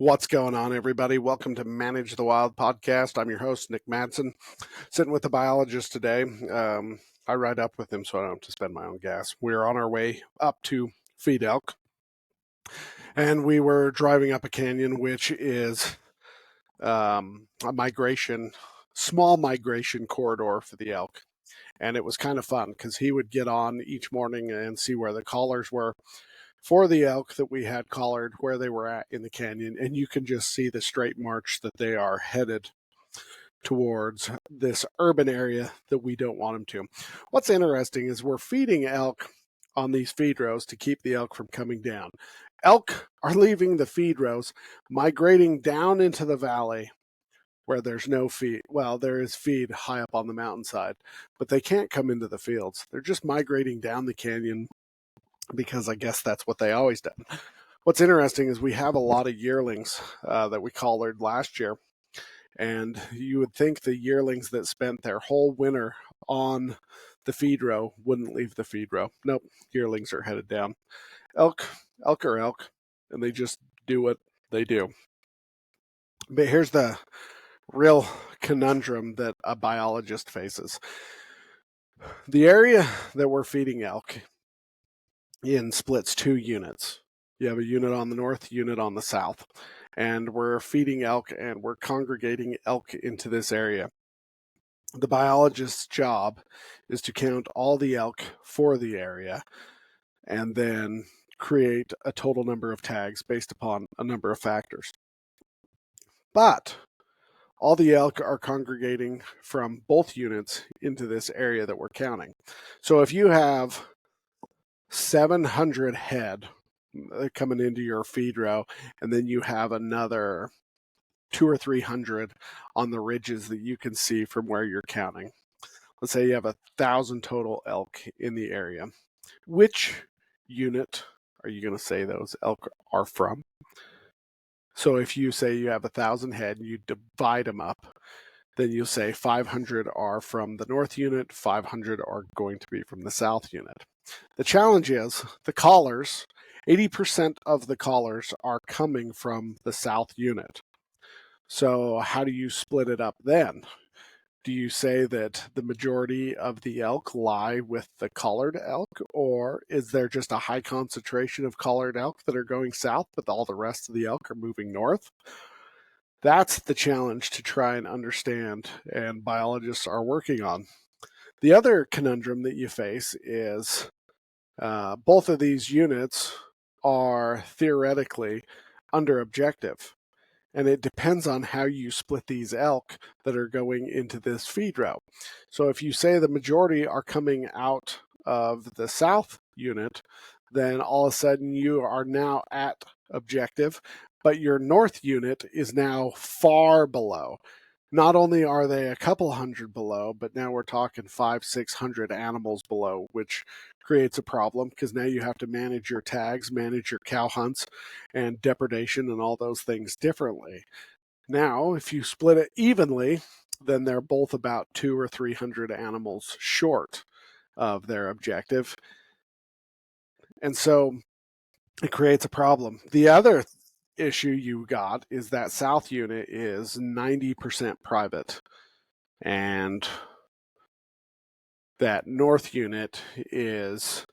What's going on, everybody? Welcome to Manage the Wild podcast. I'm your host, Nick Madsen, sitting with a biologist today. I ride up with him so I don't have to spend my own gas. We're on our way up to feed elk, and we were driving up a canyon, which is a small migration corridor for the elk. And it was kind of fun because he would get on each morning and see where the collars were for the elk that we had collared, where they were at in the canyon, and you can just see the straight march that they are headed towards this urban area that we don't want them to. What's interesting is we're feeding elk on these feed rows to keep the elk from coming down. Elk are leaving the feed rows, migrating down into the valley where there's no feed. Well, there is feed high up on the mountainside, but they can't come into the fields. They're just migrating down the canyon because I guess that's what they always done. What's interesting is we have a lot of yearlings that we collared last year, and you would think the yearlings that spent their whole winter on the feed row wouldn't leave the feed row. Nope, yearlings are headed down. Elk are elk, and they just do what they do. But here's the real conundrum that a biologist faces. The area that we're feeding elk in splits two units. You have a unit on the north, unit on the south, and we're feeding elk and we're congregating elk into this area. The biologist's job is to count all the elk for the area and then create a total number of tags based upon a number of factors. But all the elk are congregating from both units into this area that we're counting. So if you have 700 head coming into your feed row, and then you have another 200 or 300 on the ridges that you can see from where you're counting. Let's say you have 1,000 total elk in the area. Which unit are you going to say those elk are from? So if you say you have 1,000 head and you divide them up, then you'll say 500 are from the north unit, 500 are going to be from the south unit. The challenge is the collars, 80% of the collars are coming from the south unit. So how do you split it up then? Do you say that the majority of the elk lie with the collared elk, or is there just a high concentration of collared elk that are going south, but all the rest of the elk are moving north? That's the challenge to try and understand, and biologists are working on. The other conundrum that you face is both of these units are theoretically under objective, and it depends on how you split these elk that are going into this feed row. So if you say the majority are coming out of the south unit, then all of a sudden you are now at objective, but your north unit is now far below. Not only are they a couple hundred below, but now we're talking 500-600 animals below, which creates a problem because now you have to manage your tags, manage your cow hunts and depredation and all those things differently. Now, if you split it evenly, then they're both about 200 or 300 animals short of their objective. And so it creates a problem. The other issue you got is that south unit is 90% private, and that north unit is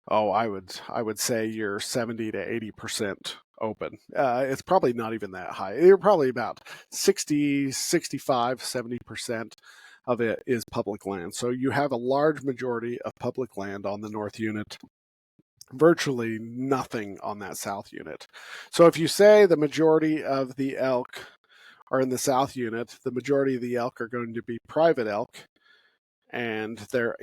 I would say you're 70 to 80% open. It's probably not even that high. You're probably about 60, 65, 70% of it is public land. So you have a large majority of public land on the north unit, virtually nothing on that south unit. So if you say the majority of the elk are in the south unit, the majority of the elk are going to be private elk, and they're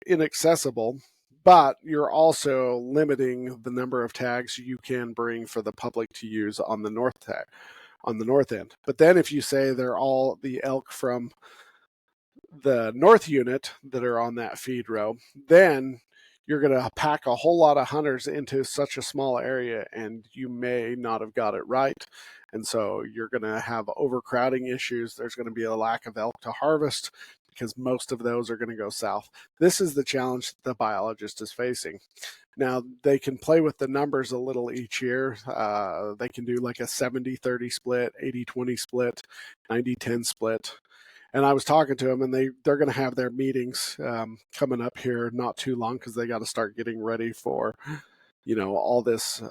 inaccessible, but you're also limiting the number of tags you can bring for the public to use on the north end. But then if you say they're all the elk from the north unit that are on that feed row, then you're going to pack a whole lot of hunters into such a small area, and you may not have got it right. And so you're going to have overcrowding issues. There's going to be a lack of elk to harvest because most of those are going to go south. This is the challenge the biologist is facing. Now, they can play with the numbers a little each year. They can do like a 70-30 split, 80-20 split, 90-10 split. And I was talking to them, and they're going to have their meetings coming up here not too long, because they got to start getting ready for all this,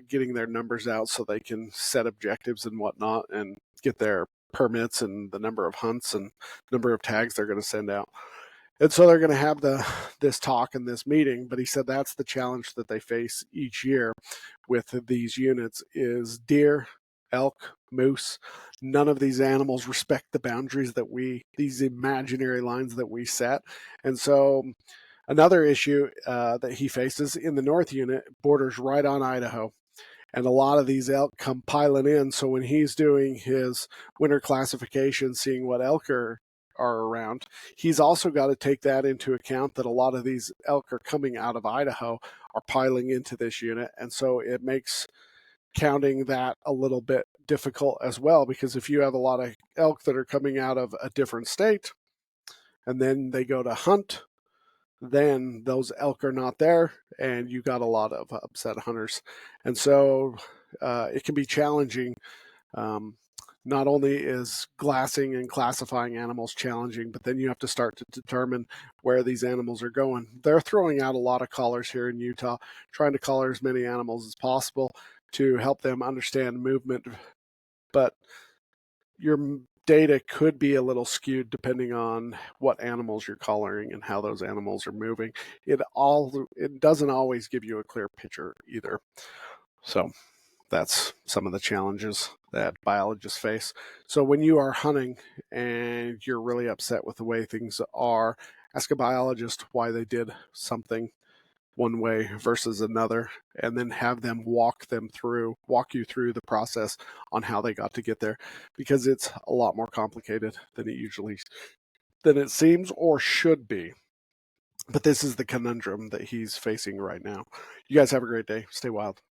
getting their numbers out so they can set objectives and whatnot, and get their permits and the number of hunts and number of tags they're going to send out. And so they're going to have this talk and this meeting. But he said that's the challenge that they face each year with these units is deer, elk, moose. None of these animals respect the boundaries these imaginary lines that we set. And so another issue that he faces in the North Unit borders right on Idaho. And a lot of these elk come piling in. So when he's doing his winter classification, seeing what elk are around, he's also got to take that into account, that a lot of these elk are coming out of Idaho, are piling into this unit. And so it makes counting that a little bit difficult as well, because if you have a lot of elk that are coming out of a different state and then they go to hunt, then those elk are not there, and you got a lot of upset hunters. And so it can be challenging. Not only is glassing and classifying animals challenging, but then you have to start to determine where these animals are going. They're throwing out a lot of collars here in Utah, trying to collar as many animals as possible to help them understand movement. But your data could be a little skewed depending on what animals you're collaring and how those animals are moving. It doesn't always give you a clear picture either. So that's some of the challenges that biologists face. So when you are hunting and you're really upset with the way things are, ask a biologist why they did something one way versus another, and then have them walk you through the process on how they got to get there, because it's a lot more complicated than it seems or should be. But this is the conundrum that he's facing right now. You guys have a great day. Stay wild.